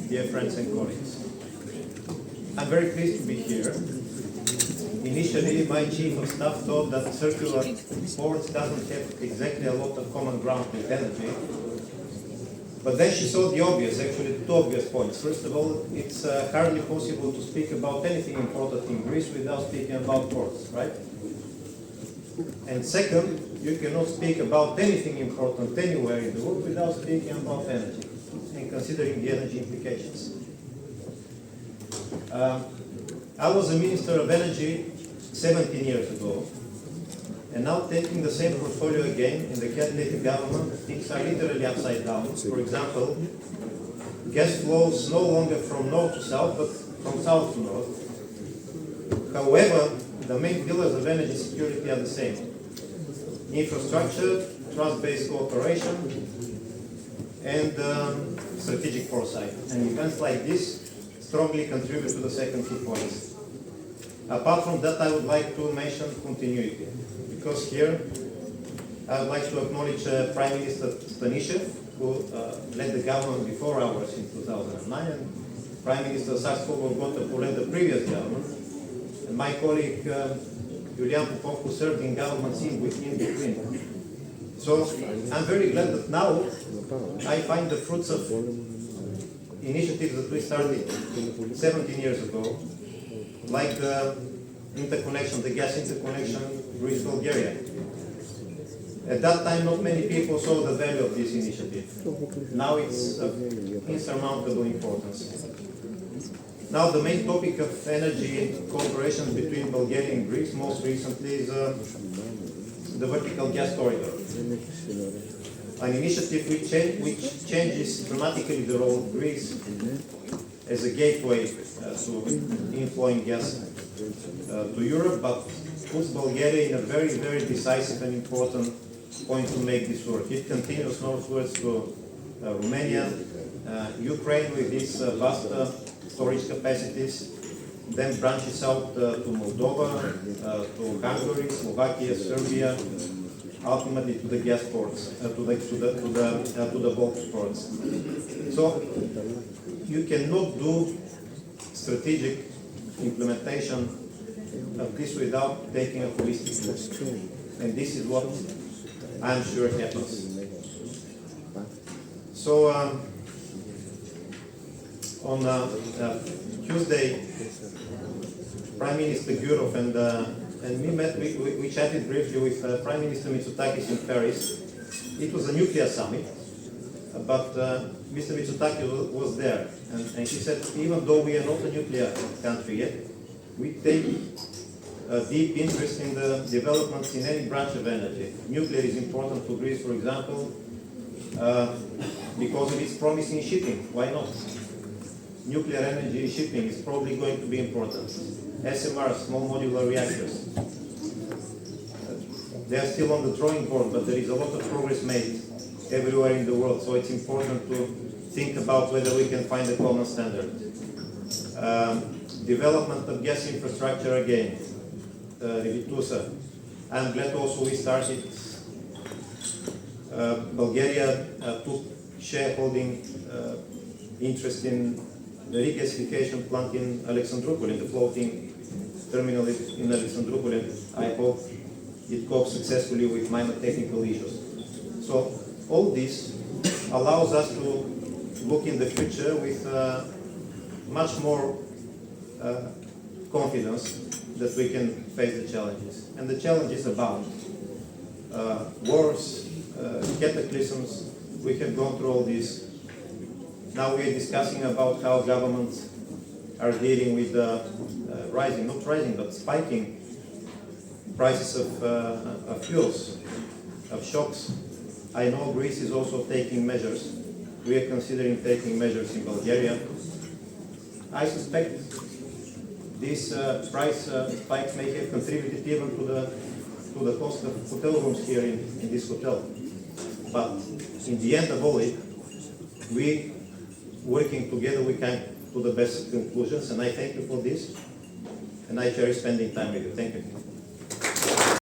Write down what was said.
dear friends and colleagues. I'm very pleased to be here. Initially, my chief of staff thought that circular ports doesn't have exactly a lot of common ground with energy. But then she saw the obvious, actually two obvious points. First of all, it's hardly possible to speak about anything important in Greece without speaking about ports, right? And second, you cannot speak about anything important anywhere in the world without speaking about energy and considering the energy implications. I was a Minister of Energy 17 years ago, and now taking the same portfolio again in the cabinet government, things are literally upside down. For example, gas flows no longer from north to south, but from south to north. However, the main pillars of energy security are the same: infrastructure, trust-based cooperation, and strategic foresight. And events like this strongly contribute to the second 2 points. Apart from that, I would like to mention continuity, because here I would like to acknowledge Prime Minister Stanishev, who led the government before ours in 2009, and Prime Minister Saksov-Golgotov, who led the previous government, and my colleague Julian Popov, who served in governments in between. So I'm very glad that now I find the fruits of initiatives that we started 17 years ago, like the interconnection, the gas interconnection Greece-Bulgaria. At that time, not many people saw the value of this initiative. Now it's of insurmountable importance. Now the main topic of energy cooperation between Bulgaria and Greece most recently is the vertical gas corridor, an initiative which changes dramatically the role of Greece as a gateway to inflowing gas to Europe, but puts Bulgaria in a very, very decisive and important point to make this work. It continues northwards to Romania, Ukraine with its vast storage capacities, then branches out to Moldova, to Hungary, Slovakia, Serbia, ultimately to the gas ports, to the Baltic ports. So you cannot do strategic implementation of this without taking a holistic look, and this is what I'm sure happens. So on Tuesday, Prime Minister Gurov and me met. We chatted briefly with Prime Minister Mitsotakis in Paris. It was a nuclear summit, but Mr. Mitsotakis was there, and he said, even though we are not a nuclear country yet, we take a deep interest in the developments in any branch of energy. Nuclear is important for Greece, for example, because of its promise in shipping. Why not? Nuclear energy shipping is probably going to be important. SMR, small modular reactors. They are still on the drawing board, but there is a lot of progress made everywhere in the world, so it's important to think about whether we can find a common standard. Development of gas infrastructure again, Revitusa. I'm glad also we started. Bulgaria took shareholding interest in the regasification plant in Alexandroupol, in the floating terminal in Alexandroupol, and I hope it copes successfully with minor technical issues. So all this allows us to look in the future with much more confidence that we can face the challenges. And the challenges abound. Wars, cataclysms, we have gone through all this. Now we are discussing about how governments are dealing with the spiking prices of fuels, of shocks. I know Greece is also taking measures. We are considering taking measures in Bulgaria. I suspect this price spike may have contributed even to the cost of hotel rooms here in this hotel. But in the end of all it, we, working together, we came to the best conclusions, and I thank you for this, and I cherish spending time with you. Thank you.